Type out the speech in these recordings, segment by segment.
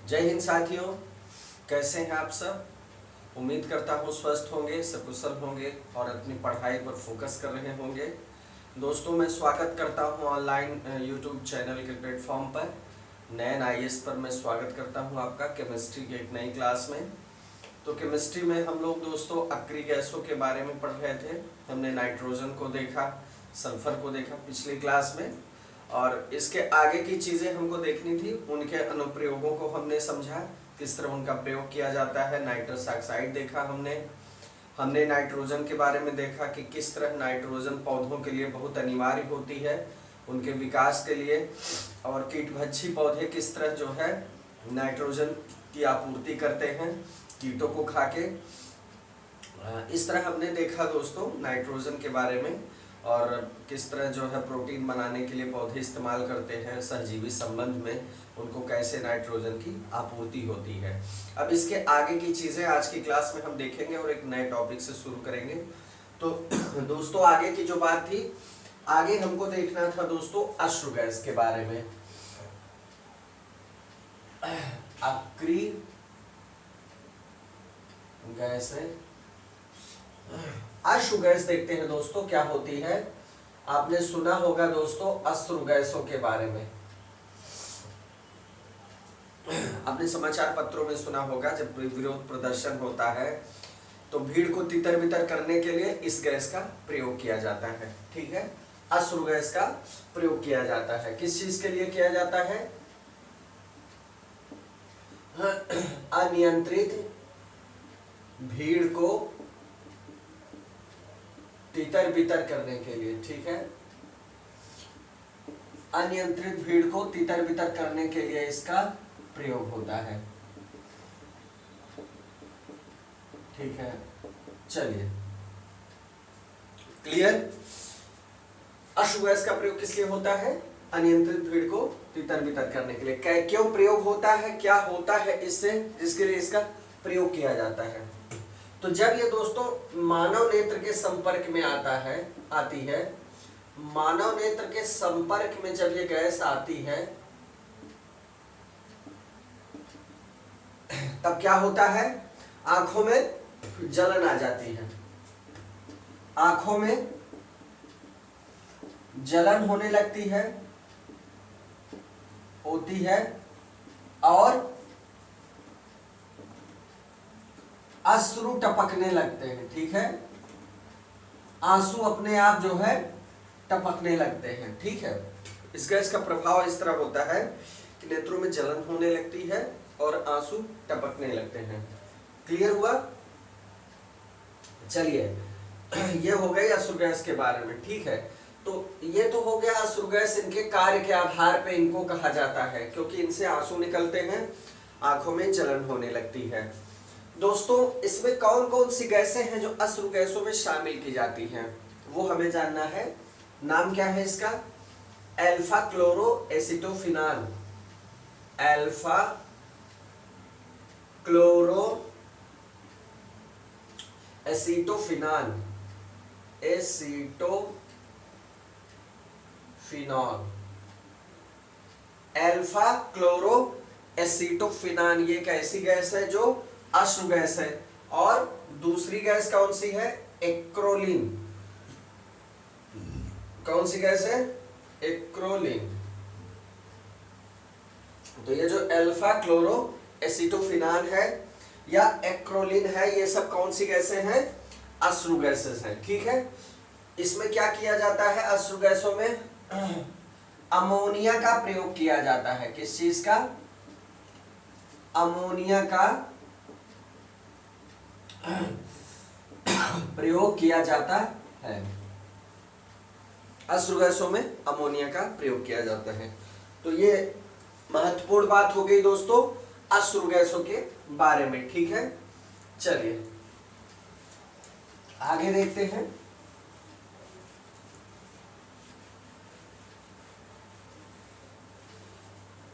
जय हिंद साथियों, कैसे हैं आप सब। उम्मीद करता हूँ स्वस्थ होंगे, सकुशल होंगे और अपनी पढ़ाई पर फोकस कर रहे होंगे। दोस्तों, मैं स्वागत करता हूँ ऑनलाइन यूट्यूब चैनल के प्लेटफॉर्म पर। नैन आईएएस पर मैं स्वागत करता हूँ आपका केमिस्ट्री की एक नई क्लास में। तो केमिस्ट्री में हम लोग दोस्तों अक्रिय गैसों के बारे में पढ़ रहे थे। हमने नाइट्रोजन को देखा, सल्फर को देखा पिछली क्लास में, और इसके आगे की चीज़ें हमको देखनी थी। उनके अनुप्रयोगों को हमने समझा, किस तरह उनका प्रयोग किया जाता है। नाइट्रस ऑक्साइड देखा हमने नाइट्रोजन के बारे में देखा कि किस तरह नाइट्रोजन पौधों के लिए बहुत अनिवार्य होती है उनके विकास के लिए, और कीटभक्षी पौधे किस तरह जो है नाइट्रोजन की आपूर्ति करते हैं कीटों को खा के। इस तरह हमने देखा दोस्तों नाइट्रोजन के बारे में, और किस तरह जो है प्रोटीन बनाने के लिए पौधे इस्तेमाल करते हैं सहजीवी संबंध में, उनको कैसे नाइट्रोजन की आपूर्ति होती है। अब इसके आगे की चीज़ें आज की क्लास में हम देखेंगे और एक नए टॉपिक से शुरू करेंगे। तो दोस्तों, आगे की जो बात थी, आगे हमको देखना था दोस्तों अश्रु गैस के बारे में। अक्रिय गैस है, अश्रु गैस देखते हैं दोस्तों क्या होती है। आपने सुना होगा दोस्तों अश्रु गैसों के बारे में, आपने समाचार पत्रों में सुना होगा जब विरोध प्रदर्शन होता है तो भीड़ को तितर बितर करने के लिए इस गैस का प्रयोग किया जाता है। ठीक है, अश्रु गैस का प्रयोग किया जाता है। किस चीज के लिए किया जाता है? अनियंत्रित भीड़ को तितर बितर करने के लिए। ठीक है, अनियंत्रित भीड़ को तितर बितर करने के लिए इसका प्रयोग होता है। ठीक है, चलिए क्लियर। अश्रु गैस का प्रयोग किस लिए होता है? अनियंत्रित भीड़ को तितर बितर करने के लिए। क्यों प्रयोग होता है, क्या होता है इससे, जिसके लिए इसका प्रयोग किया जाता है? तो जब ये दोस्तों मानव नेत्र के संपर्क में आती है, मानव नेत्र के संपर्क में जब ये गैस आती है तब क्या होता है? आंखों में जलन आ जाती है, आंखों में जलन होने लगती है, होती है, और अश्रु टपकने लगते हैं। ठीक है, आंसू अपने आप जो है टपकने लगते हैं। ठीक है, इस गैस का प्रभाव इस तरह होता है कि नेत्रों में जलन होने लगती है और आंसू टपकने लगते हैं। क्लियर हुआ? चलिए, ये हो गई अश्रु गैस के बारे में। ठीक है, तो ये तो हो गया अश्रु गैस। इनके कार्य के आधार पे इनको कहा जाता है, क्योंकि इनसे आंसू निकलते हैं, आंखों में जलन होने लगती है। दोस्तों, इसमें कौन कौन सी गैसें हैं जो अश्रु गैसों में शामिल की जाती हैं, वो हमें जानना है। नाम क्या है इसका? Alpha chloro acetophenol. Alpha chloro acetophenol, alpha chloro acetophenol, ये एक ऐसी गैस है जो अश्रु गैस है। और दूसरी गैस कौन सी है? एक्रोलीन। कौन सी गैस है? एक्रोलीन। तो ये जो अल्फा क्लोरो एसिटोफिनाल है या एक्रोलीन है, ये सब कौन सी गैसें हैं? अश्रु गैसेस हैं। ठीक है, इसमें क्या किया जाता है? अश्रु गैसों में अमोनिया का प्रयोग किया जाता है। किस चीज का? अमोनिया का प्रयोग किया जाता है। अश्रु गैसों में अमोनिया का प्रयोग किया जाता है। तो ये महत्वपूर्ण बात हो गई दोस्तों अश्रु गैसों के बारे में। ठीक है, चलिए आगे देखते हैं।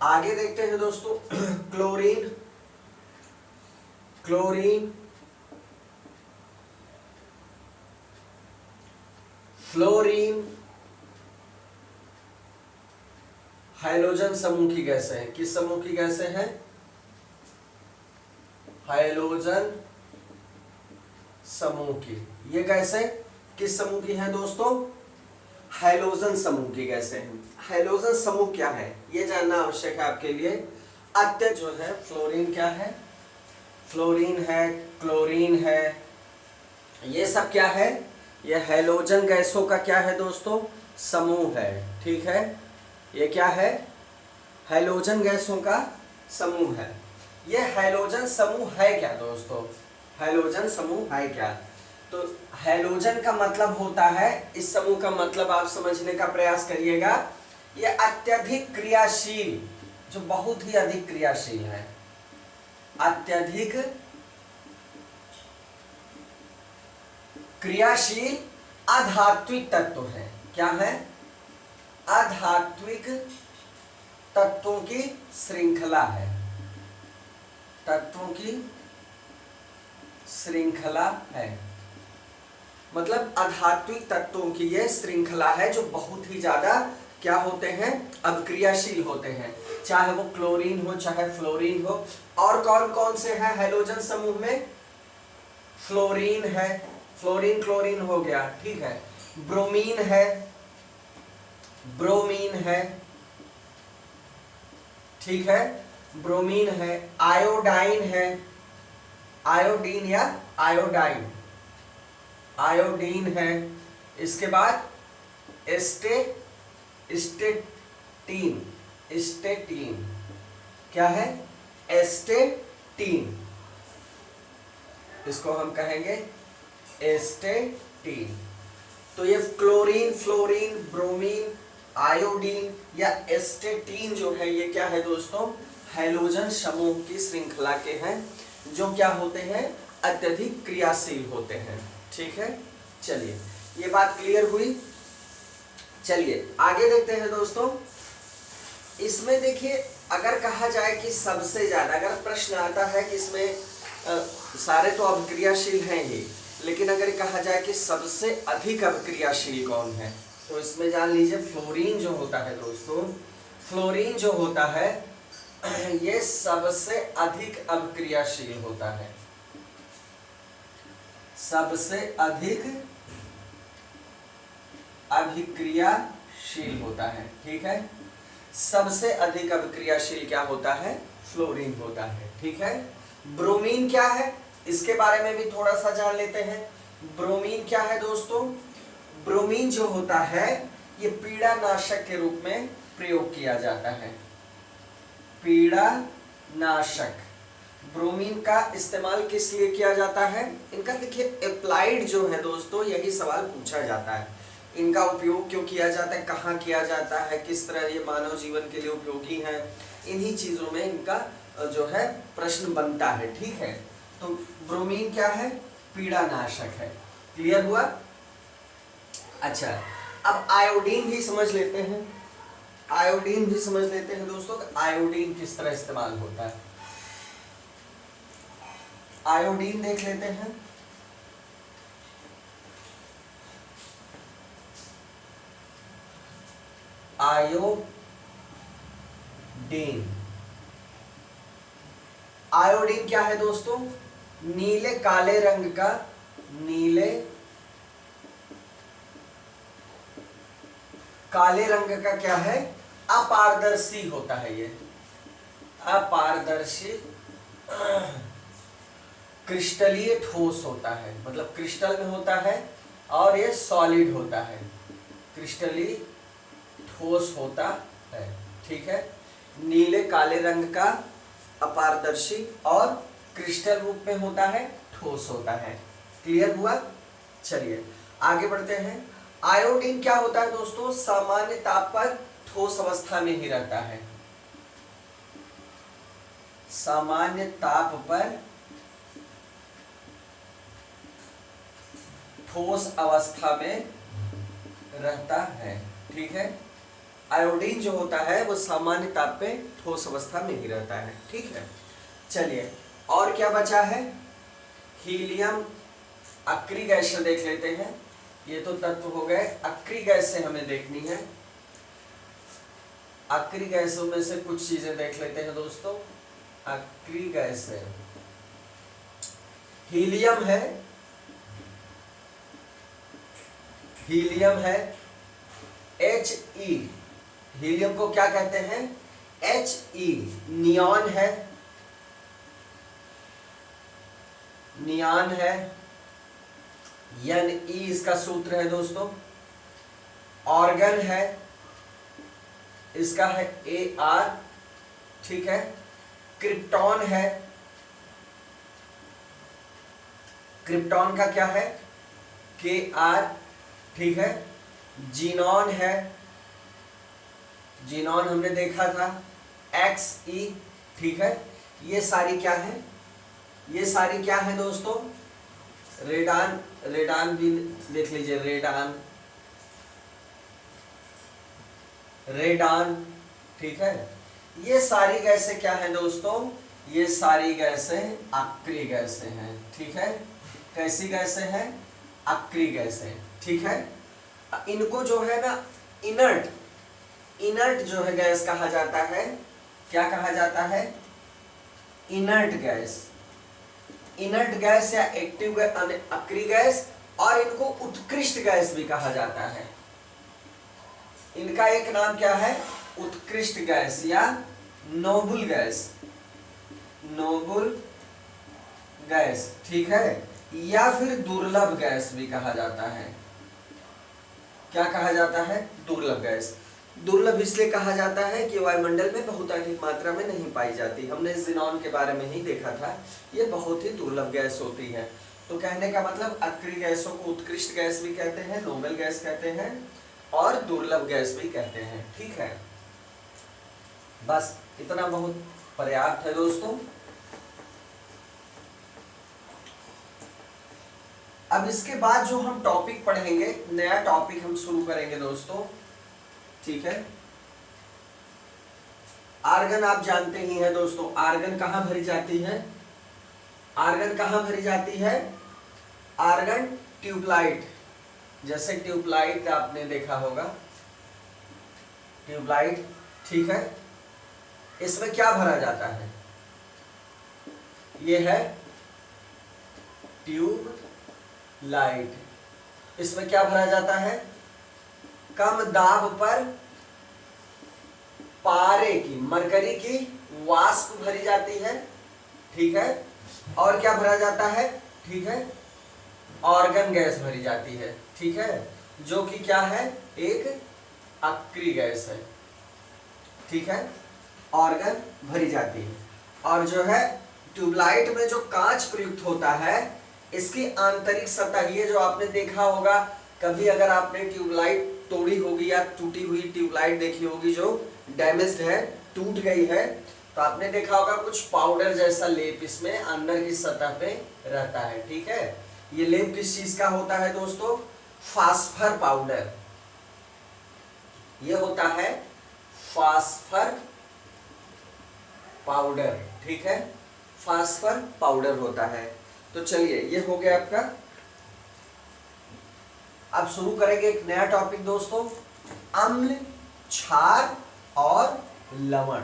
आगे देखते हैं दोस्तों क्लोरीन, फ्लोरीन, हाइड्रोजन समूह की गैसें हैं। किस समूह की गैसें हैं? हाइड्रोजन समूह की। ये गैसें किस समूह की हैं दोस्तों? हाइड्रोजन समूह की गैसें हैं। हाइड्रोजन समूह क्या है ये जानना आवश्यक है आपके लिए। अत्य जो है फ्लोरीन क्या है? फ्लोरीन है, क्लोरीन है, ये सब क्या है? ये हाइड्रोजन गैसों का क्या है दोस्तों? समूह है। ठीक है, ये क्या है? हाइड्रोजन गैसों का समूह है। ये हाइड्रोजन समूह है क्या दोस्तों? हाइड्रोजन समूह है क्या? तो हाइड्रोजन का मतलब होता है, इस समूह का मतलब आप समझने का प्रयास करिएगा, ये अत्यधिक क्रियाशील, जो बहुत ही अधिक क्रियाशील है, अत्यधिक क्रियाशील अधात्विक तत्व है। क्या है? अधात्विक तत्वों की श्रृंखला है। तत्वों की श्रृंखला है, मतलब अधात्विक तत्वों की यह श्रृंखला है जो बहुत ही ज्यादा क्या होते हैं? अभिक्रियाशील होते हैं, चाहे वो क्लोरीन हो चाहे फ्लोरीन हो। और कौन कौन से हैं हाइड्रोजन समूह में? फ्लोरीन है, फ्लोरीन क्लोरीन हो गया, ठीक है। ब्रोमीन है, ब्रोमीन है, ठीक है, ब्रोमीन है। आयोडाइन है, आयोडीन या आयोडाइन, आयोडीन है। इसके बाद स्टेटीन, स्टेटीन क्या है? एस्टेटीन, इसको हम कहेंगे एस्टेटीन। तो ये क्लोरीन, फ्लोरीन, ब्रोमीन, आयोडीन या एस्टेटीन जो है ये क्या है दोस्तों? हाइड्रोजन समूह की श्रृंखला के हैं, जो क्या होते हैं? अत्यधिक क्रियाशील होते हैं। ठीक है, चलिए ये बात क्लियर हुई। चलिए आगे देखते हैं दोस्तों। इसमें देखिए, अगर कहा जाए कि सबसे ज्यादा, अगर प्रश्न आता है कि इसमें सारे तो अभिक्रियाशील हैं ही, लेकिन अगर कहा जाए कि सबसे अधिक अभिक्रियाशील कौन है, तो इसमें जान लीजिए फ्लोरीन जो होता है दोस्तों, फ्लोरीन जो होता है ये सबसे अधिक अभिक्रियाशील होता है, सबसे अधिक अभिक्रियाशील होता है। ठीक है, सबसे अधिक अभिक्रियाशील क्या होता है? फ्लोरीन होता है। ठीक है, ब्रोमीन क्या है इसके बारे में भी थोड़ा सा जान लेते हैं। ब्रोमीन क्या है दोस्तों? ब्रोमीन जो होता है ये पीड़ानाशक के रूप में प्रयोग किया जाता है। पीड़ानाशक, ब्रोमीन का इस्तेमाल किस लिए किया जाता है? इनका देखिए अप्लाइड जो है दोस्तों, यही सवाल पूछा जाता है, इनका उपयोग क्यों किया जाता है, कहाँ किया जाता है, किस तरह ये मानव जीवन के लिए उपयोगी है, इन्हीं चीजों में इनका जो है प्रश्न बनता है। ठीक है, तो ब्रोमीन क्या है? पीड़ानाशक है। क्लियर हुआ? अच्छा, अब आयोडीन भी समझ लेते हैं। आयोडीन भी समझ लेते हैं दोस्तों, आयोडीन किस तरह इस्तेमाल होता है। आयोडीन देख लेते हैं। आयोडीन, आयोडीन क्या है दोस्तों? नीले काले रंग का, नीले काले रंग का क्या है? अपारदर्शी होता है ये, अपारदर्शी क्रिस्टलीय ठोस होता है, मतलब क्रिस्टल में होता है और ये सॉलिड होता है, क्रिस्टलीय ठोस होता है। ठीक है, नीले काले रंग का, अपारदर्शी और क्रिस्टल रूप में होता है, ठोस होता है। क्लियर हुआ? चलिए आगे बढ़ते हैं। आयोडीन क्या होता है दोस्तों? सामान्य ताप पर ठोस अवस्था में ही रहता है, सामान्य ताप पर ठोस अवस्था में रहता है। ठीक है, आयोडीन जो होता है वो सामान्य ताप पे ठोस अवस्था में ही रहता है। ठीक है, चलिए और क्या बचा है? हीलियम, अक्रिय गैस देख लेते हैं। ये तो तत्व हो गए, अक्रिय गैसें हमें देखनी है। अक्रिय गैसों में से कुछ चीजें देख लेते हैं दोस्तों। अक्रिय गैसें, हीलियम है, हीलियम है He, हीलियम को क्या कहते हैं? He। नियॉन है, नियॉन है, Ne इसका सूत्र है दोस्तों। ऑर्गन है, इसका है Ar, ठीक है। क्रिप्टॉन है, क्रिप्टॉन का क्या है? Kr, ठीक है। जीनॉन है, जीनॉन हमने देखा था Xe, ठीक है। ये सारी क्या है? ये सारी क्या है दोस्तों? रेडान, रेडान भी देख लीजिए, रेडान, रेडान, ठीक है। ये सारी गैसें क्या है दोस्तों? ये सारी गैसें अक्रिय गैसें हैं, ठीक है। कैसी गैसें हैं? अक्रिय गैसें, ठीक है। इनको जो है ना इनर्ट, इनर्ट जो है गैस कहा जाता है। क्या कहा जाता है? इनर्ट गैस, इनर्ट गैस या एक्टिव अक्रिय गैस, और इनको उत्कृष्ट गैस भी कहा जाता है। इनका एक नाम क्या है? उत्कृष्ट गैस या नोबल गैस, नोबल गैस, ठीक है। या फिर दुर्लभ गैस भी कहा जाता है। क्या कहा जाता है? दुर्लभ गैस। दुर्लभ इसलिए कहा जाता है कि वायुमंडल में बहुत अधिक मात्रा में नहीं पाई जाती। हमने ज़ीनॉन के बारे में ही देखा था, ये बहुत ही दुर्लभ गैस होती है। तो कहने का मतलब अक्रिय गैसों को उत्कृष्ट गैस भी कहते हैं, नोबल गैस कहते हैं, और दुर्लभ गैस भी कहते हैं, ठीक है। बस इतना बहुत पर्याप्त है दोस्तों। अब इसके बाद जो हम टॉपिक पढ़ेंगे, नया टॉपिक हम शुरू करेंगे दोस्तों, ठीक है। आर्गन आप जानते ही हैं दोस्तों, आर्गन कहां भरी जाती है? आर्गन कहां भरी जाती है? आर्गन ट्यूबलाइट, जैसे ट्यूबलाइट आपने देखा होगा, ट्यूबलाइट, ठीक है। इसमें क्या भरा जाता है? ये है ट्यूब लाइट। इसमें क्या भरा जाता है? कम दाब पर पारे की, मरकरी की वाष्प भरी जाती है, ठीक है। और क्या भरा जाता है? ठीक है, ऑर्गन गैस भरी जाती है, ठीक है, जो कि क्या है? एक अक्रिय गैस है, ठीक है। ऑर्गन भरी जाती है। और जो है ट्यूबलाइट में जो कांच प्रयुक्त होता है, इसकी आंतरिक सतह, ये जो आपने देखा होगा कभी, अगर आपने ट्यूबलाइट तोड़ी होगी या टूटी हुई ट्यूबलाइट देखी होगी जो डैमेज्ड है, टूट गई है, तो आपने देखा होगा कुछ पाउडर जैसा लेप इसमें अंदर की सतह पे रहता है, ठीक है। ये लेप किस चीज का होता है दोस्तों? Phosphor powder. ये होता है फास्फर पाउडर, ठीक है, फास्फर पाउडर होता है। तो चलिए, ये हो गया आपका। अब शुरू करेंगे एक नया टॉपिक दोस्तों, अम्ल, क्षार और लवण।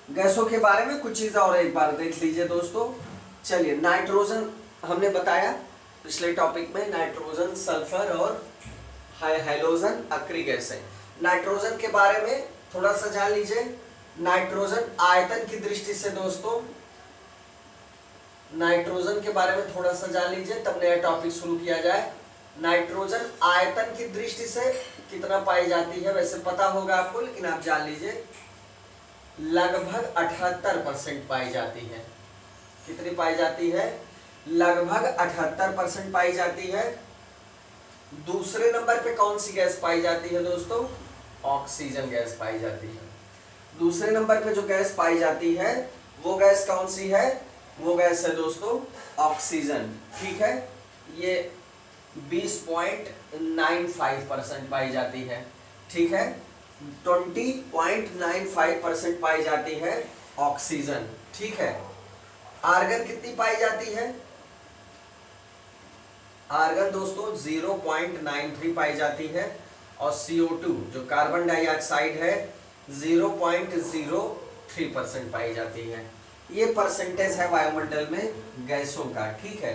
गैसों के बारे में कुछ चीजें और एक बार देख लीजिए दोस्तों। चलिए, नाइट्रोजन हमने बताया पिछले टॉपिक में, नाइट्रोजन, सल्फर और हाइड्रोजन अक्रिय गैस है। नाइट्रोजन के बारे में थोड़ा सा जान लीजिए। नाइट्रोजन आयतन की दृष्टि से दोस्तों, नाइट्रोजन के बारे में थोड़ा सा जान लीजिए, तब नया टॉपिक शुरू किया जाए। नाइट्रोजन आयतन की दृष्टि से कितना पाई जाती है, वैसे पता होगा आपको, लेकिन आप जान लीजिए, लगभग 78% पाई जाती है। कितनी पाई जाती है? लगभग 78% पाई जाती है। दूसरे नंबर पे कौन सी गैस पाई जाती है दोस्तों? ऑक्सीजन गैस पाई जाती है। दूसरे नंबर पे जो गैस पाई जाती है वो गैस कौन सी है? वो गैस है दोस्तों ऑक्सीजन, ठीक है। ये 20.95% पाई जाती है, ठीक है। 20.95% पाई जाती है ऑक्सीजन, ठीक है। आर्गन कितनी पाई जाती है? आर्गन दोस्तों 0.93 पाई जाती है, और CO2 जो कार्बन डाइऑक्साइड है 0.0 3% पाई जाती है। ये परसेंटेज है वायुमंडल में गैसों का, ठीक है।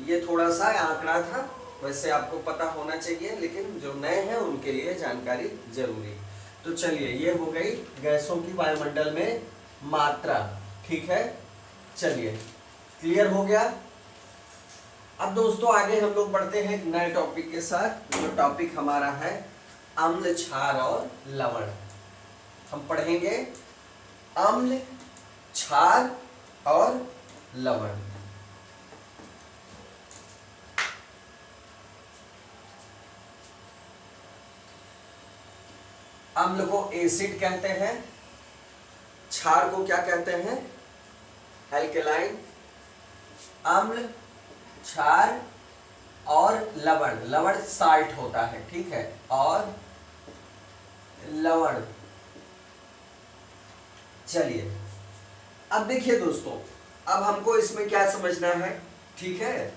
ये थोड़ा सा आंकड़ा था, वैसे आपको पता होना चाहिए, लेकिन जो नए हैं उनके लिए जानकारी जरूरी। तो चलिए, ये हो गई गैसों की वायुमंडल में मात्रा, ठीक है। चलिए, क्लियर हो गया। अब दोस्तों आगे हम लोग बढ़ते हैं एक नए टॉपिक के साथ। जो टॉपिक हमारा है अम्ल, क्षार और लवण। हम पढ़ेंगे अम्ल, क्षार और लवण। अम्ल को एसिड कहते हैं, क्षार को क्या कहते हैं, एल्केलाइन। अम्ल, क्षार और लवण, लवण साल्ट होता है, ठीक है, और लवण। चलिए, अब देखिए दोस्तों, अब हमको इसमें क्या समझना है, ठीक है,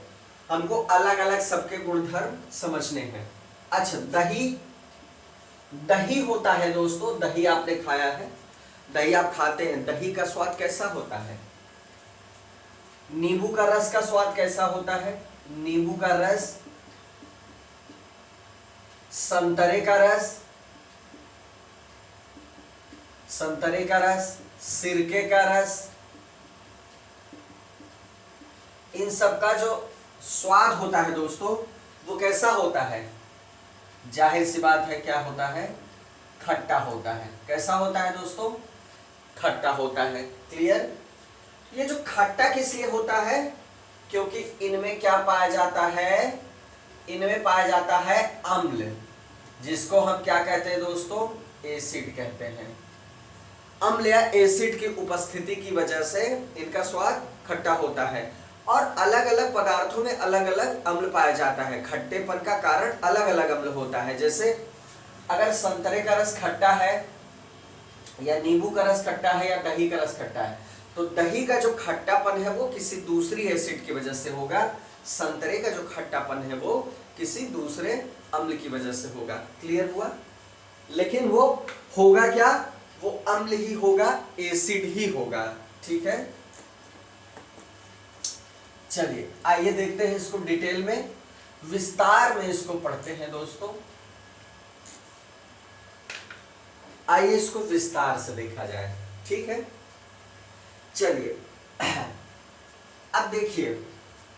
हमको अलग अलग सबके गुणधर्म समझने हैं। अच्छा, दही, दही होता है दोस्तों, दही आपने खाया है, दही आप खाते हैं, दही का स्वाद कैसा होता है? नींबू का रस का स्वाद कैसा होता है? नींबू का रस, संतरे का रस, संतरे का रस, सिरके का रस, इन सब का जो स्वाद होता है दोस्तों, वो कैसा होता है? जाहिर सी बात है, क्या होता है? खट्टा होता है। कैसा होता है दोस्तों? खट्टा होता है। क्लियर? ये जो खट्टा किस लिए होता है? क्योंकि इनमें क्या पाया जाता है? इनमें पाया जाता है अम्ल, जिसको हम क्या कहते हैं दोस्तों? एसिड कहते हैं। अम्ल या एसिड की उपस्थिति की वजह से इनका स्वाद खट्टा होता है। और अलग अलग पदार्थों में अलग अलग अम्ल पाया जाता है। खट्टेपन का कारण अलग अलग अम्ल होता है। जैसे अगर संतरे का रस खट्टा है, या नींबू का रस खट्टा है, या दही का रस खट्टा है, तो दही का जो खट्टापन है वो किसी दूसरी एसिड की वजह से होगा। संतरे का जो खट्टापन है वो किसी दूसरे अम्ल की वजह से होगा। क्लियर हुआ? लेकिन वो होगा क्या? वो अम्ल ही होगा, एसिड ही होगा। ठीक है, चलिए आइए देखते हैं इसको डिटेल में, विस्तार में इसको पढ़ते हैं दोस्तों। आइए इसको विस्तार से देखा जाए। ठीक है, चलिए अब देखिए,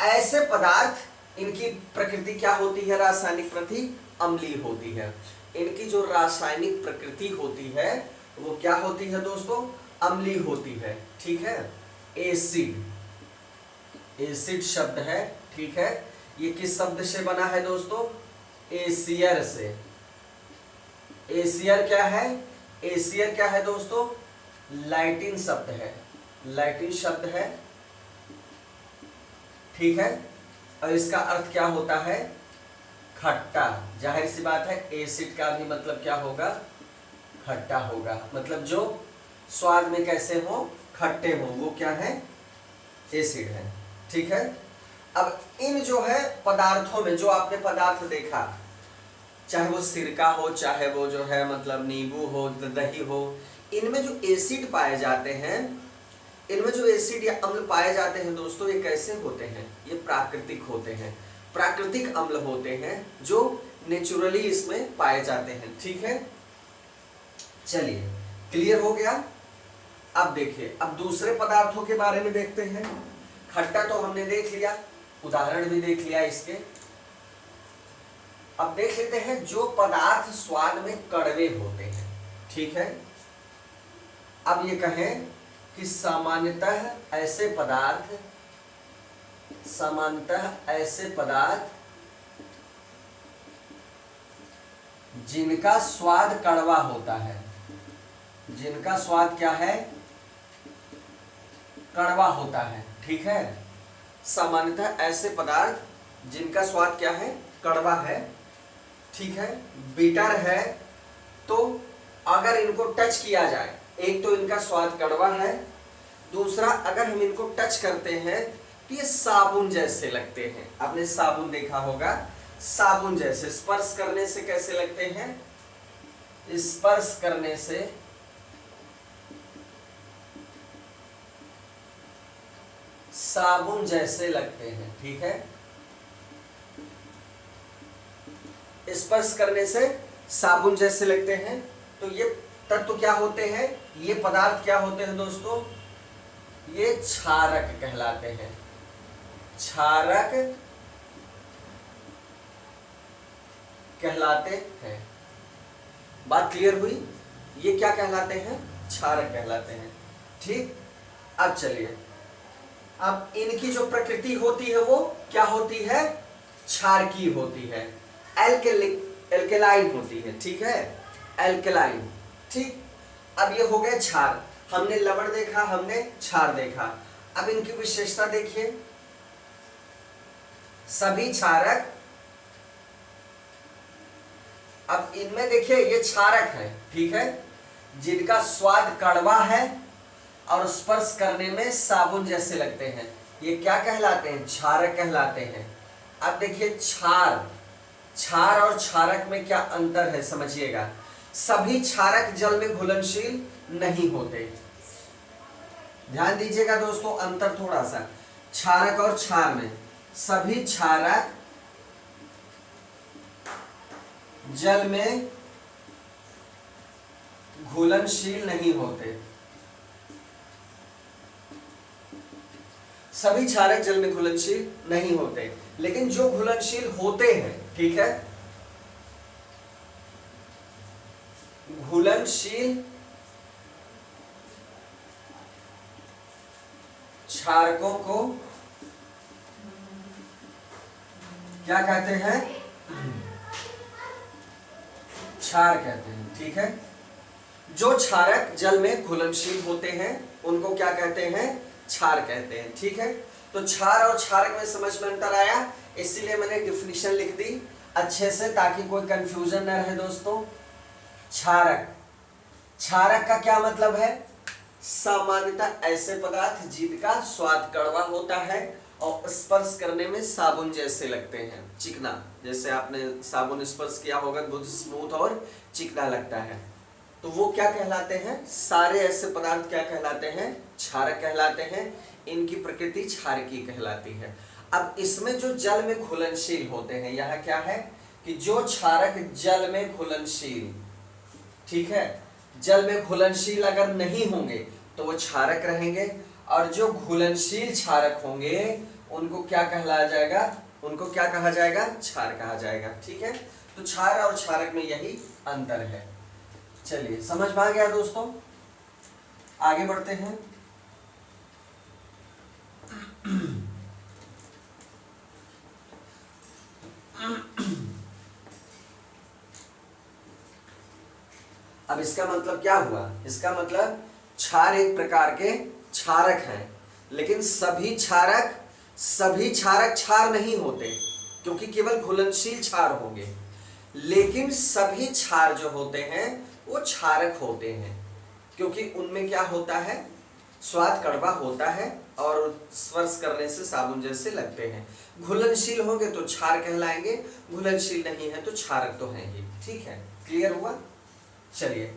ऐसे पदार्थ, इनकी प्रकृति क्या होती है? रासायनिक प्रकृति अम्लीय होती है। इनकी जो रासायनिक प्रकृति होती है वो क्या होती है दोस्तों? अम्लीय होती है। ठीक है, एसिड, एसिड शब्द है। ठीक है, ये किस शब्द से बना है दोस्तों? एसियर से। एसियर क्या है? एसियर क्या है दोस्तों? लैटिन शब्द है, लैटिन शब्द है। ठीक है, और इसका अर्थ क्या होता है? खट्टा। जाहिर सी बात है, एसिड का भी मतलब क्या होगा? खट्टा होगा। मतलब जो स्वाद में कैसे हो? खट्टे हो, वो क्या है? एसिड है। ठीक है, अब इन जो है पदार्थों में, जो आपने पदार्थ देखा, चाहे वो सिरका हो, चाहे वो जो है मतलब नींबू हो, दही हो, इनमें जो एसिड पाए जाते हैं, इनमें जो एसिड या अम्ल पाए जाते हैं दोस्तों, ये कैसे होते हैं? ये प्राकृतिक होते हैं, प्राकृतिक अम्ल होते हैं जो नेचुरली इसमें पाए जाते हैं। ठीक है, चलिए क्लियर हो गया। अब देखिए, अब दूसरे पदार्थों के बारे में देखते हैं। खट्टा तो हमने देख लिया, उदाहरण भी देख लिया इसके। अब देख लेते हैं जो पदार्थ स्वाद में कड़वे होते हैं। ठीक है, अब ये कहें कि सामान्यतः ऐसे पदार्थ, सामान्यतः ऐसे पदार्थ जिनका स्वाद कड़वा होता है, जिनका स्वाद क्या है? कड़वा होता है। ठीक है, सामान्यतः ऐसे पदार्थ जिनका स्वाद क्या है? कड़वा है। ठीक है, बीटर है, तो अगर इनको टच किया जाए, एक तो इनका स्वाद कड़वा है, दूसरा अगर हम इनको टच करते हैं तो ये साबुन जैसे लगते हैं। आपने साबुन देखा होगा, साबुन जैसे, स्पर्श करने से कैसे लगते हैं? स्पर्श करने से साबुन जैसे लगते हैं, ठीक है। स्पर्श करने से साबुन जैसे लगते हैं। तो ये तत्व क्या होते हैं, ये पदार्थ क्या होते हैं दोस्तों, ये क्षारक कहलाते हैं। क्षारक कहलाते हैं। बात क्लियर हुई, ये क्या कहलाते हैं, क्षारक कहलाते हैं, ठीक। अब चलिए, अब इनकी जो प्रकृति होती है वो क्या होती है, क्षारकीय होती है, एल्केलाइन होती है, ठीक है, एल्केलाइन, ठीक। अब ये हो गए क्षार, हमने लवण देखा, हमने क्षार देखा। अब इनकी विशेषता देखिए, सभी क्षारक, अब इनमें देखिए ये क्षारक है, ठीक है, जिनका स्वाद कड़वा है और स्पर्श करने में साबुन जैसे लगते हैं, ये क्या कहलाते हैं, क्षारक कहलाते हैं। अब देखिए क्षार, क्षार और क्षारक में क्या अंतर है समझिएगा। सभी क्षारक जल में घुलनशील नहीं होते, ध्यान दीजिएगा दोस्तों, अंतर थोड़ा सा, क्षारक और क्षार में सभी क्षारक जल में घुलनशील नहीं होते। सभी क्षारक जल में घुलनशील नहीं होते, लेकिन जो घुलनशील होते हैं, ठीक है, घुलनशील क्षारकों को क्या कहते हैं, क्षार कहते हैं, ठीक है। जो क्षारक जल में घुलनशील होते हैं उनको क्या कहते हैं, क्षार कहते हैं, ठीक है। तो क्षार और क्षारक में समझ में अंतर आया, इसीलिए मैंने डिफिनीशन लिख दी अच्छे से ताकि कोई कंफ्यूजन न रहे दोस्तों। क्षारक, क्षारक का क्या मतलब है, सामान्यतः ऐसे पदार्थ जिनका स्वाद कड़वा होता है और स्पर्श करने में साबुन जैसे लगते हैं, चिकना, जैसे आपने साबुन स्पर्श किया होगा बहुत स्मूथ और चिकना लगता है, तो वो क्या कहलाते हैं, सारे ऐसे पदार्थ क्या कहलाते हैं, क्षारक कहलाते हैं। इनकी प्रकृति क्षारकीय कहलाती है। अब इसमें जो जल में घुलनशील होते हैं, यह क्या है कि जो क्षारक जल में घुलनशील, ठीक है, जल में घुलनशील अगर नहीं होंगे तो वो क्षारक रहेंगे, और जो घुलनशील क्षारक होंगे उनको क्या कहलाया जाएगा, उनको क्या कहा जाएगा, क्षार कहा जाएगा, ठीक है। तो क्षार और क्षारक में यही अंतर है। चलिए समझ में आ गया दोस्तों, आगे बढ़ते हैं। अब इसका मतलब क्या हुआ, इसका मतलब क्षार एक प्रकार के क्षारक हैं, लेकिन सभी क्षारक क्षार नहीं होते, क्योंकि केवल घुलनशील क्षार होंगे, लेकिन सभी क्षार जो होते हैं वो क्षारक होते हैं, क्योंकि उनमें क्या होता है, स्वाद कड़वा होता है और स्पर्श करने से साबुन जैसे लगते हैं। घुलनशील होंगे तो क्षार कहलाएंगे, घुलनशील नहीं है तो क्षारक तो हैं ही, ठीक है, क्लियर हुआ। चलिए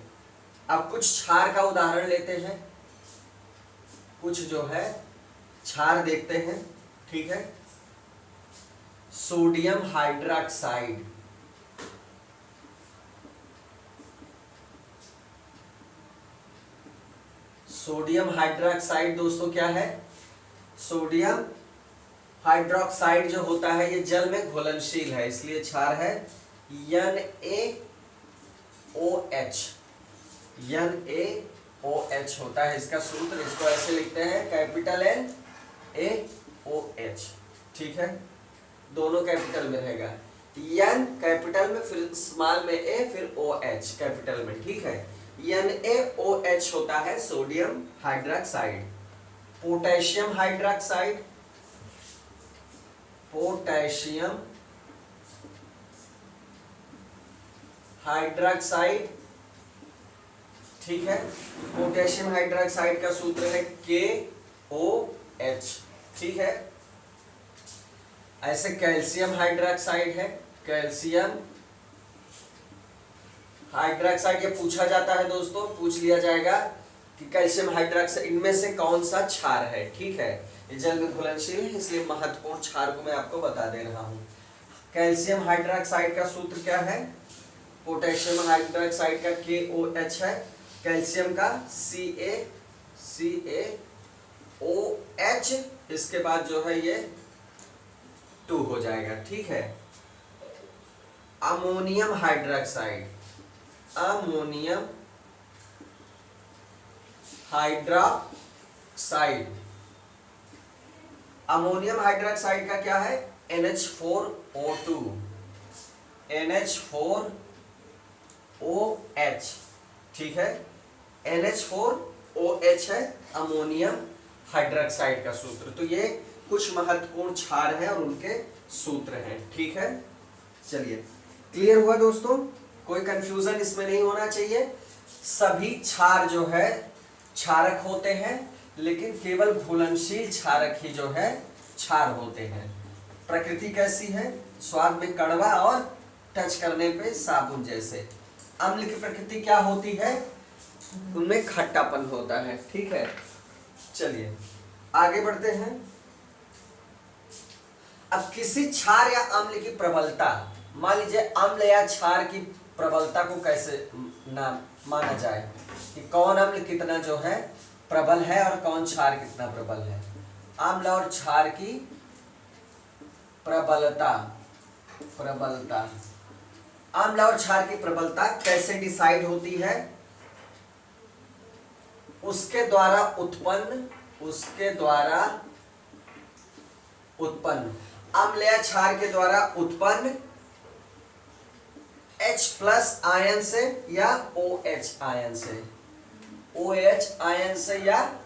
अब कुछ क्षार का उदाहरण लेते हैं, कुछ जो है क्षार देखते हैं, ठीक है। सोडियम हाइड्रोक्साइड, सोडियम हाइड्रोक्साइड दोस्तों क्या है, सोडियम हाइड्रोक्साइड जो होता है ये जल में घुलनशील है, इसलिए क्षार है। NaOH, NaOH होता है इसका सूत्र, इसको ऐसे लिखते हैं, कैपिटल NaOH, ठीक है, दोनों कैपिटल में रहेगा, N कैपिटल में, फिर स्मॉल में A, फिर OH कैपिटल में, ठीक है। NaOH होता है sodium hydroxide. Potassium hydroxide, potassium hydroxide, ठीक है, पोटेशियम हाइड्रोक्साइड का सूत्र है KOH, ठीक है। ऐसे कैल्शियम हाइड्रोक्साइड है, कैल्शियम हाइड्रोक्साइड, ये पूछा जाता है दोस्तों, पूछ लिया जाएगा कि कैल्शियम हाइड्रोक्साइड इनमें से कौन सा क्षार है, ठीक है। ये जल में घुलनशील है, इसलिए महत्वपूर्ण क्षार को मैं आपको बता दे रहा हूँ। कैल्शियम हाइड्रोक्साइड का सूत्र क्या है? पोटेशियम हाइड्रोक्साइड का KOH है, कैल्शियम का CaOH, इसके बाद जो है ये 2 हो जाएगा, ठीक है। Ammonium hydroxide, ammonium hydroxide, ammonium hydroxide का क्या है? NH4O2, NH4OH, ठीक है। NH4OH है अमोनियम हाइड्रोक्साइड का सूत्र। तो ये कुछ महत्वपूर्ण क्षार हैं और उनके सूत्र हैं, ठीक है। चलिए, क्लियर हुआ दोस्तों? कोई कंफ्यूजन इसमें नहीं होना चाहिए। सभी क्षार जो है क्षारक होते हैं, लेकिन केवल घुलनशील क्षारक ही जो है क्षार होते हैं। प्रकृति कैसी है? स्वाद में कड़वा और टच करने पे साबुन जैसे। अम्ल की प्रकृति क्या होती है? उनमें खट्टापन होता है, ठीक है। चलिए आगे बढ़ते हैं। अब किसी क्षार या अम्ल की प्रबलता, मान लीजिए अम्ल या क्षार की प्रबलता को कैसे माना जाए कि कौन अम्ल कितना जो है प्रबल है और कौन क्षार कितना प्रबल है। अम्ल और क्षार की प्रबलता, अम्ल और क्षार की प्रबलता कैसे डिसाइड होती है? उसके द्वारा उत्पन्न अम्ल या क्षार के द्वारा उत्पन्न H+ आयन से या OH आयन से, OH आयन से, या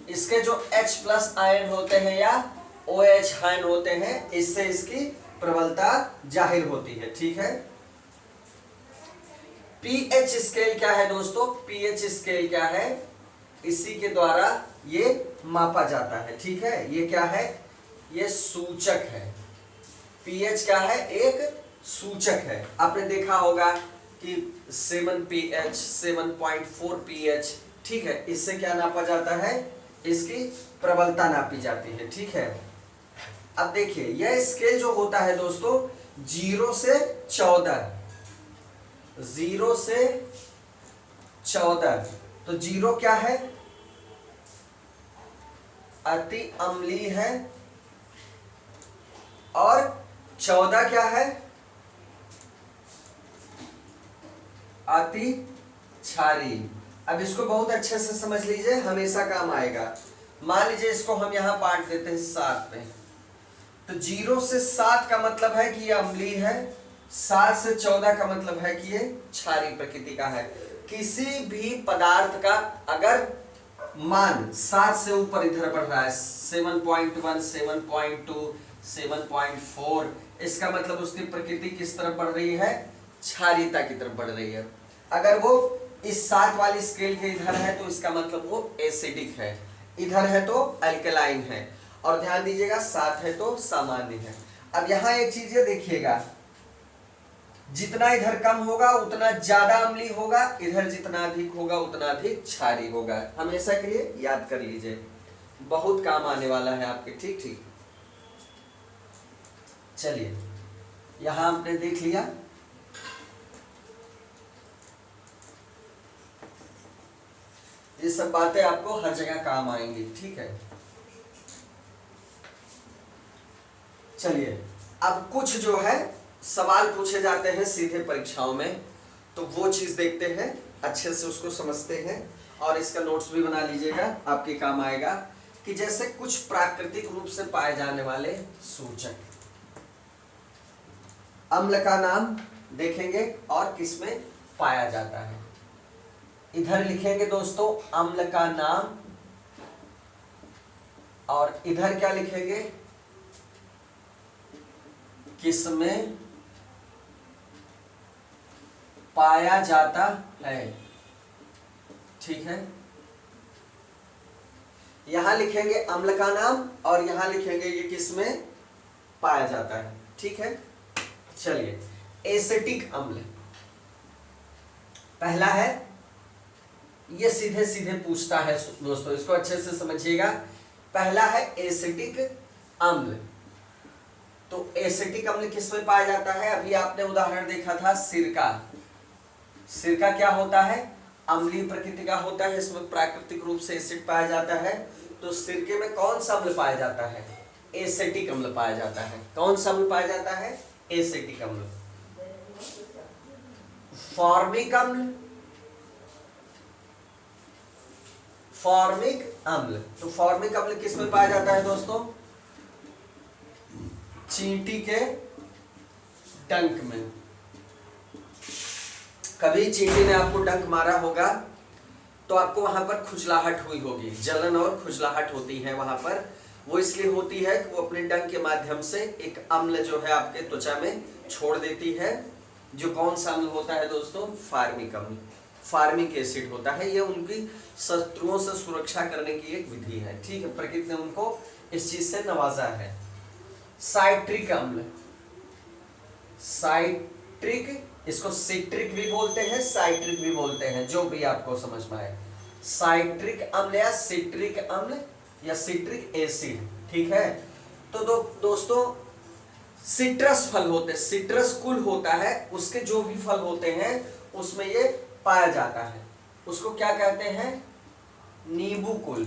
इसके जो H+ आयन होते हैं या OH आयन होते हैं, इससे इसकी प्रबलता जाहिर होती है, ठीक है। pH स्केल क्या है दोस्तों? pH स्केल क्या है? इसी के द्वारा ये मापा जाता है, ठीक है। ये क्या है? ये सूचक है। pH क्या है? एक सूचक है। आपने देखा होगा कि 7 pH, 7.4 pH, ठीक है। इससे क्या नापा जाता है? इसकी प्रबलता नापी जाती है, ठीक है। अब देखिए यह स्केल जो होता है दोस्तों 0 से 14, 0 से 14, तो 0 क्या है? अति अम्लीय है, और 14 क्या है? अति क्षारी। अब इसको बहुत अच्छे से समझ लीजिए, हमेशा काम आएगा। मान लीजिए इसको हम यहां बांट देते हैं 7 में, तो 0 से 7 का मतलब है कि ये अम्लीय है, 7 से 14 का मतलब है कि ये क्षारी प्रकृति का है। किसी भी पदार्थ का अगर मान 7 से ऊपर इधर बढ़ रहा है, 7.1, 7.2, 7.4, इसका मतलब उसकी प्रकृति किस तरफ बढ़ रही है? क्षारीयता की तरफ बढ़ रही है। अगर वो इस 7 वाली स्केल के इधर है तो इसका मतलब वो एसिडिक है, इधर है तो अल्कलाइन है। और ध्यान दीजिएगा 7 है तो सामान्य है। अब यहां एक चीज ये देखिएगा, जितना इधर कम होगा उतना ज्यादा अम्लीय होगा, इधर जितना अधिक होगा उतना अधिक क्षारी होगा। हमेशा के लिए याद कर लीजिए, बहुत काम आने वाला है आपके, ठीक ठीक। चलिए यहां आपने देख लिया। ये सब बातें आपको हर जगह काम आएंगी, ठीक है। चलिए अब कुछ जो है सवाल पूछे जाते हैं सीधे परीक्षाओं में, तो वो चीज देखते हैं, अच्छे से उसको समझते हैं, और इसका नोट्स भी बना लीजिएगा, आपके काम आएगा। कि जैसे कुछ प्राकृतिक रूप से पाए जाने वाले सूचक, अम्ल का नाम देखेंगे और किसमें पाया जाता है। इधर लिखेंगे दोस्तों अम्ल का नाम, और इधर क्या लिखेंगे? किसमें पाया जाता है, ठीक है। यहां लिखेंगे अम्ल का नाम और यहां लिखेंगे ये किसमें पाया जाता है, ठीक है। चलिए एसिटिक अम्ल पहला है, ये सीधे सीधे पूछता है दोस्तों, इसको अच्छे से समझिएगा। पहला है एसिटिक अम्ल। तो एसिटिक अम्ल किसमें पाया जाता है? अभी आपने उदाहरण देखा था सिरका। सिरका क्या होता है? अम्लीय प्रकृति का होता है, इसमें प्राकृतिक रूप से एसिड पाया जाता है। तो सिरके में कौन सा अम्ल पाया जाता है? एसिटिक अम्ल पाया जाता है। कौन सा अम्ल पाया जाता है? एसिटिक अम्ल। फॉर्मिक अम्ल, फॉर्मिक अम्ल, तो फॉर्मिक अम्ल किसमें पाया जाता है दोस्तों? चींटी के डंक में। कभी चींटी ने आपको डंक मारा होगा तो आपको वहां पर खुजलाहट हुई होगी, जलन और खुजलाहट होती है वहां पर। वो इसलिए होती है कि वो अपने डंक के माध्यम से एक अम्ल जो है आपके त्वचा में छोड़ देती है। जो कौन सा अम्ल होता है दोस्तों? फार्मिक अम्ल, फार्मिक एसिड होता है। ये उनकी शत्रुओं से सुरक्षा करने की एक विधि है। ठीक है, प्रकृति ने उनको इस चीज से नवाजा है। साइट्रिक अम्ल, साइट्रिक, इसको सिट्रिक भी बोलते हैं, साइट्रिक भी बोलते हैं, जो भी आपको समझ में आए। साइट्रिक अम्ल या सिट्रिक अम्ल या सिट्रिक एसिड। ठीक है, तो दोस्तों सिट्रस फल होते हैं, सिट्रस कुल होता है, उसके जो भी फल होते हैं उसमें ये पाया जाता है। उसको क्या कहते हैं? नींबू कुल।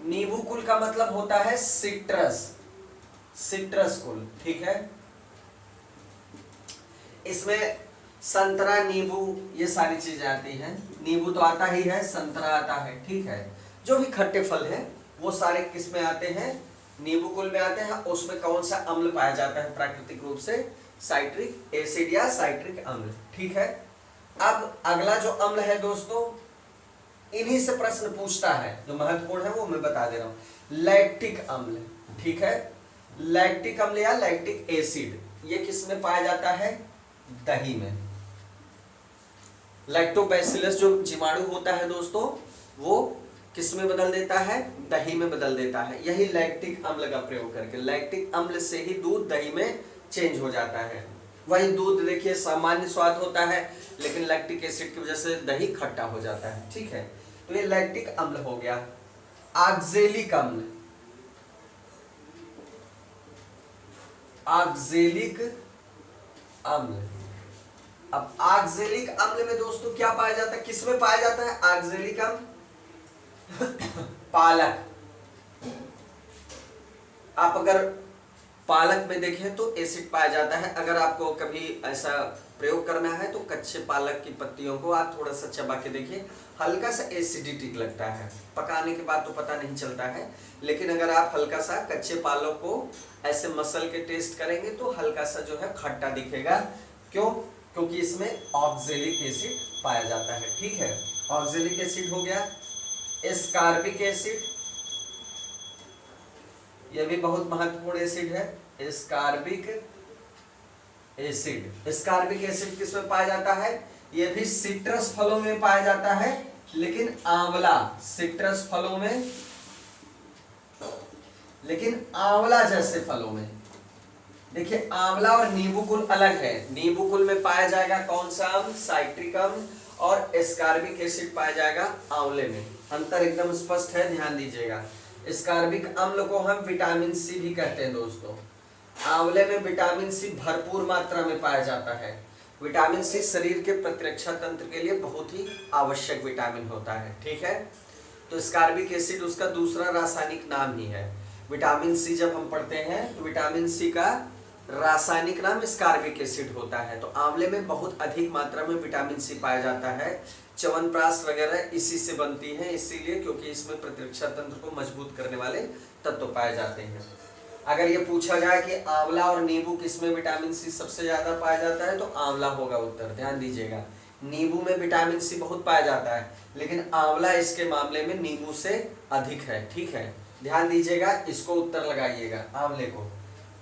नींबू कुल का मतलब होता है सिट्रस, सिट्रस कुल। ठीक है, इसमें संतरा, नींबू, ये सारी चीजें आती हैं। नींबू तो आता ही है, संतरा आता है। ठीक है, जो भी खट्टे फल हैं वो सारे किस में आते हैं? नींबू कुल में आते हैं। उसमें कौन सा अम्ल पाया जाता है प्राकृतिक रूप से? साइट्रिक एसिड या साइट्रिक अम्ल। ठीक है, अब अगला जो अम्ल है दोस्तों, इन्हीं से प्रश्न पूछता है, जो महत्वपूर्ण है वो मैं बता दे रहा हूं। लैक्टिक अम्ल। ठीक है, लैक्टिक अम्ल या लैक्टिक एसिड, ये किस में पाया जाता है? दही में। लैक्टोबैसिलस जो जीवाणु होता है दोस्तों, वो किस में बदल देता है? दही में बदल देता है। यही लैक्टिक अम्ल का प्रयोग करके, लैक्टिक अम्ल से ही दूध दही में चेंज हो जाता है। वही दूध देखिए सामान्य स्वाद होता है, लेकिन लैक्टिक एसिड की वजह से दही खट्टा हो जाता है। ठीक है, तो ये लैक्टिक अम्ल हो गया। ऑक्जेलिक अम्ल, ऑक्जेलिक अम्ल। अब ऑक्जेलिक अम्ल में दोस्तों क्या पाया जाता है? किसमें पाया जाता है ऑक्जेलिक अम्ल? पालक। आप अगर पालक में देखें तो एसिड पाया जाता है। अगर आपको कभी ऐसा प्रयोग करना है तो कच्चे पालक की पत्तियों को आप थोड़ा सा चबा के देखिए, हल्का सा एसिडिटी लगता है। पकाने के बाद तो पता नहीं चलता है, लेकिन अगर आप हल्का सा कच्चे पालक को ऐसे मसल के टेस्ट करेंगे तो हल्का सा जो है खट्टा दिखेगा। क्यों? क्योंकि इसमें ऑक्जेलिक एसिड पाया जाता है। ठीक है, ऑक्जेलिक एसिड हो गया। एस्कार्बिक एसिड, यह भी बहुत महत्वपूर्ण एसिड है। एस्कार्बिक एसिड, एस्कार्बिक एसिड किसमें पाया जाता है? यह भी सिट्रस फलों में पाया जाता है, लेकिन आंवला, सिट्रस फलों में, लेकिन आंवला जैसे फलों में। देखिए आंवला और नींबू कुल अलग है। नींबू कुल में पाया जाएगा कौन सा अम्ल? साइट्रिक अम्ल। और एस्कार्बिक एसिड पाया जाएगा आंवले में। अंतर एकदम स्पष्ट है, ध्यान दीजिएगा। एस्कार्बिक अम्ल को हम विटामिन सी भी कहते हैं दोस्तों। आंवले में विटामिन सी भरपूर मात्रा में पाया जाता है। विटामिन सी शरीर के प्रतिरक्षा तंत्र के लिए बहुत ही आवश्यक विटामिन होता है। ठीक है, तो एस्कार्बिक एसिड उसका दूसरा रासायनिक नाम ही है। विटामिन सी जब हम पढ़ते हैं तो विटामिन सी का रासायनिक नाम एस्कार्बिक एसिड होता है। तो आंवले में बहुत अधिक मात्रा में विटामिन सी पाया जाता है। च्यवनप्राश वगैरह इसी से बनती है, इसीलिए क्योंकि इसमें प्रतिरक्षा तंत्र को मजबूत करने वाले तत्व पाए जाते हैं। अगर ये पूछा जाए कि आंवला और नींबू किसमें विटामिन सी सबसे ज्यादा पाया जाता है, तो आंवला होगा उत्तर। ध्यान दीजिएगा, नींबू में विटामिन सी बहुत पाया जाता है, लेकिन आंवला इसके मामले में नींबू से अधिक है। ठीक है, ध्यान दीजिएगा, इसको उत्तर लगाइएगा आंवले को।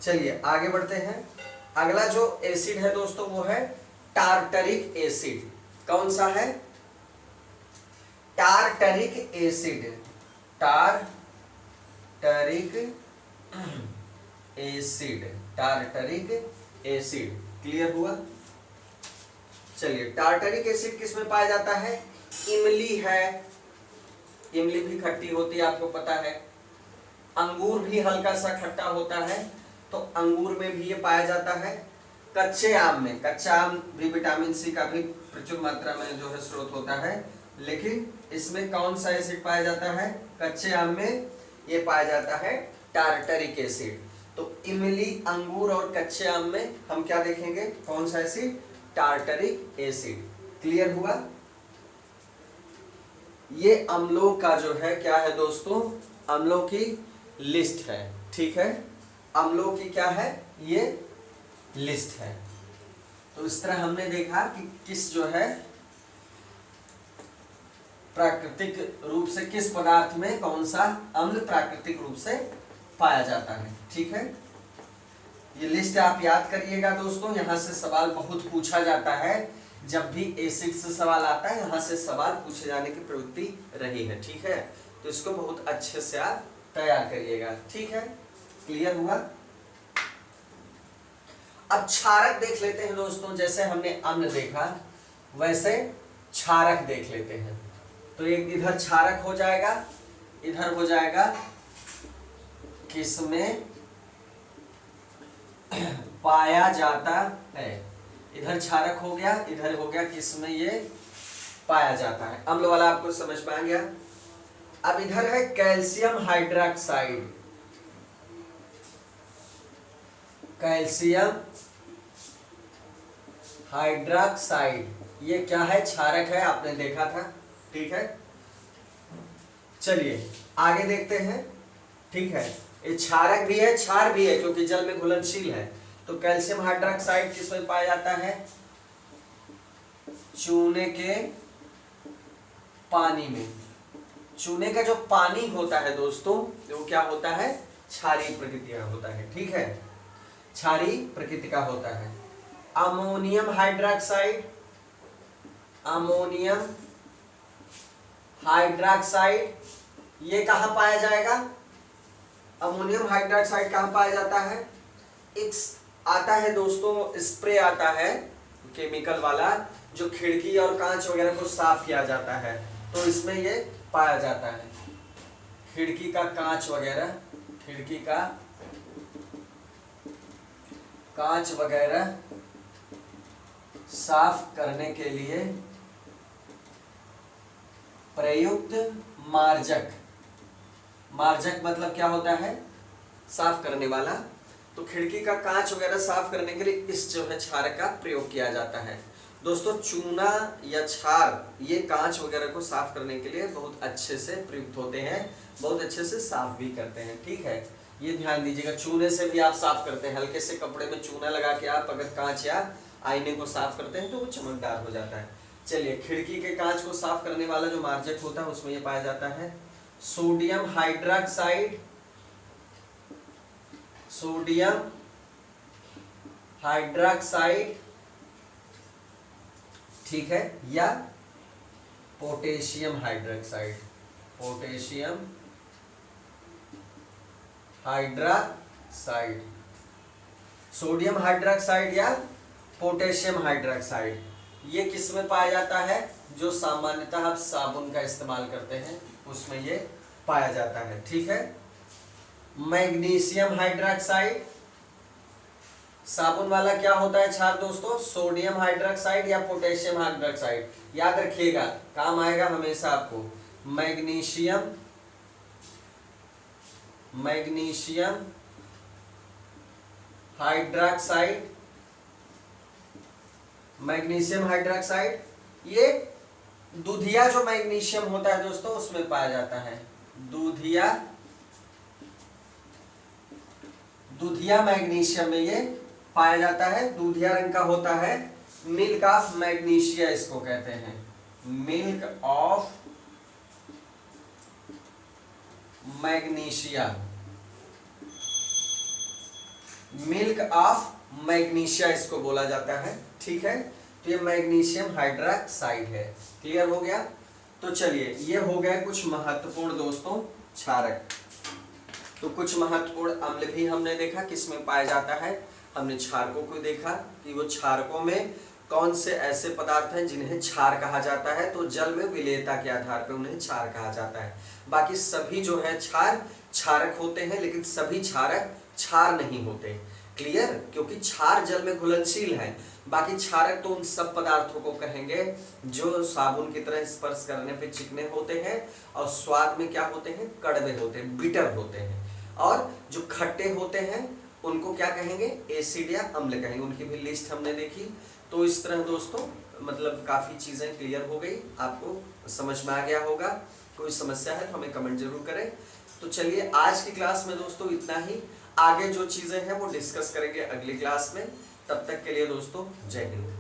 चलिए आगे बढ़ते हैं। अगला जो एसिड है दोस्तों वो है टार्टरिक एसिड। कौन सा है? Tartaric acid. Tartaric acid, tartaric acid. Clear हुआ? चलिए, टार्टरिक एसिड किस में पाया जाता है? इमली है, इमली भी खट्टी होती है, आपको पता है। अंगूर भी हल्का सा खट्टा होता है, तो अंगूर में भी ये पाया जाता है। कच्चे आम में, कच्चा आम भी विटामिन सी का भी प्रचुर मात्रा में जो है स्रोत होता है, लेकिन इसमें कौन सा एसिड पाया जाता है? कच्चे आम में ये पाया जाता है टार्टरिक एसिड। तो इमली, अंगूर और कच्चे आम में हम क्या देखेंगे? कौन सा एसिड? Tartaric acid. क्लियर हुआ? ये अम्लों का जो है क्या है दोस्तों? अम्लों की लिस्ट है, ठीक है। अम्लों की क्या है? ये लिस्ट है। तो इस तरह हमने देखा कि किस जो है प्राकृतिक रूप से, किस पदार्थ में कौन सा अम्ल प्राकृतिक रूप से पाया जाता है, ठीक है। ये लिस्ट आप याद करिएगा दोस्तों, यहां से सवाल बहुत पूछा जाता है। जब भी एसिड से सवाल आता है, यहां से सवाल पूछे जाने की प्रवृत्ति रही है, ठीक है। तो इसको बहुत अच्छे से आप तैयार करिएगा, ठीक है। क्लियर हुआ? अब क्षारक देख लेते हैं दोस्तों। जैसे हमने अम्ल देखा, वैसे क्षारक देख लेते हैं। तो एक इधर क्षारक हो जाएगा, इधर हो जाएगा किसमें पाया जाता है। इधर क्षारक हो गया, इधर हो गया किसमें ये पाया जाता है। अम्ल वाला आपको समझ में आ गया। अब इधर है कैल्शियम हाइड्रोक्साइड। कैल्शियम हाइड्रोक्साइड ये क्या है? क्षारक है, आपने देखा था, ठीक है। चलिए आगे देखते हैं, ठीक है। ये क्षारक भी है, क्षार भी है, क्योंकि जल में घुलनशील है। तो कैल्शियम हाइड्रोक्साइड किसमें पाया जाता है? चूने के पानी में। चूने का जो पानी होता है दोस्तों, वो क्या होता है? क्षारीय प्रकृति का होता है, ठीक है। क्षारीय प्रकृति का होता है। अमोनियम हाइड्रोक्साइड, अमोनियम हाइड्रोक्साइड ये कहां पाया जाएगा? अमोनियम हाइड्रोक्साइड कहां पाया जाता है? एक आता है दोस्तों, स्प्रे आता है केमिकल वाला, जो खिड़की और कांच वगैरह को साफ किया जाता है, तो इसमें ये पाया जाता है। खिड़की का कांच वगैरह, खिड़की का कांच वगैरह साफ करने के लिए प्रयुक्त मार्जक। मार्जक मतलब क्या होता है? साफ करने वाला। तो खिड़की का कांच वगैरह साफ करने के लिए इस जो है क्षारक का प्रयोग किया जाता है। दोस्तों चूना या क्षार ये कांच वगैरह को साफ करने के लिए बहुत अच्छे से प्रयुक्त होते हैं, बहुत अच्छे से साफ भी करते हैं, ठीक है। ये ध्यान दीजिएगा, चूने से भी आप साफ करते हैं। हल्के से कपड़े में चूना लगा के आप अगर कांच या आईने को साफ करते हैं तो वो चमकदार हो जाता है। चलिए, खिड़की के कांच को साफ करने वाला जो मार्जक होता है उसमें ये पाया जाता है सोडियम हाइड्रोक्साइड, सोडियम हाइड्रोक्साइड, ठीक है, या potassium hydroxide, potassium hydroxide, sodium hydroxide या पोटेशियम हाइड्रोक्साइड, ये किस में पाया जाता है? जो सामान्यतः आप साबुन का इस्तेमाल करते हैं उसमें ये पाया जाता है, ठीक है। मैग्नीशियम हाइड्रोक्साइड, साबुन वाला क्या होता है क्षार दोस्तों? सोडियम हाइड्रोक्साइड या पोटेशियम हाइड्रोक्साइड, याद रखिएगा, काम आएगा हमेशा आपको। Magnesium, magnesium hydroxide, magnesium hydroxide ये दूधिया जो मैग्नीशियम होता है दोस्तों उसमें पाया जाता है। दूधिया, दूधिया मैग्नीशियम में ये पाया जाता है। दूधिया रंग का होता है, मिल्क ऑफ मैग्नीशिया इसको कहते हैं, milk of magnesia, milk of magnesia इसको बोला जाता है, ठीक है। तो ये मैग्नीशियम हाइड्रोक्साइड है, क्लियर हो गया। तो चलिए, ये हो गए कुछ महत्वपूर्ण दोस्तों क्षारक। तो कुछ महत्वपूर्ण अम्ल भी हमने देखा किसमें पाया जाता है। हमने क्षारकों को देखा कि वो क्षारकों में कौन से ऐसे पदार्थ हैं जिन्हें क्षार कहा जाता है, तो जल में विलेयता के आधार पर उन्हें क्षार कहा जाता है। बाकी सभी जो है क्षार क्षारक होते हैं, लेकिन सभी क्षारक क्षार नहीं होते। क्लियर? क्योंकि क्षार जल में घुलनशील है, बाकी क्षारक तो उन सब पदार्थों को कहेंगे जो साबुन की तरह स्पर्श करने पे चिकने होते हैं और स्वाद में क्या होते हैं, कड़वे होते हैं, बिटर होते हैं। और जो खट्टे होते हैं उनको क्या कहेंगे, एसिड या अम्ल कहेंगे। उनकी भी लिस्ट हमने देखी। तो इस तरह दोस्तों मतलब काफ़ी चीज़ें क्लियर हो गई, आपको समझ में आ गया होगा। कोई समस्या है तो हमें कमेंट जरूर करें। तो चलिए आज की क्लास में दोस्तों इतना ही। आगे जो चीज़ें हैं वो डिस्कस करेंगे अगली क्लास में। तब तक के लिए दोस्तों जय हिंद।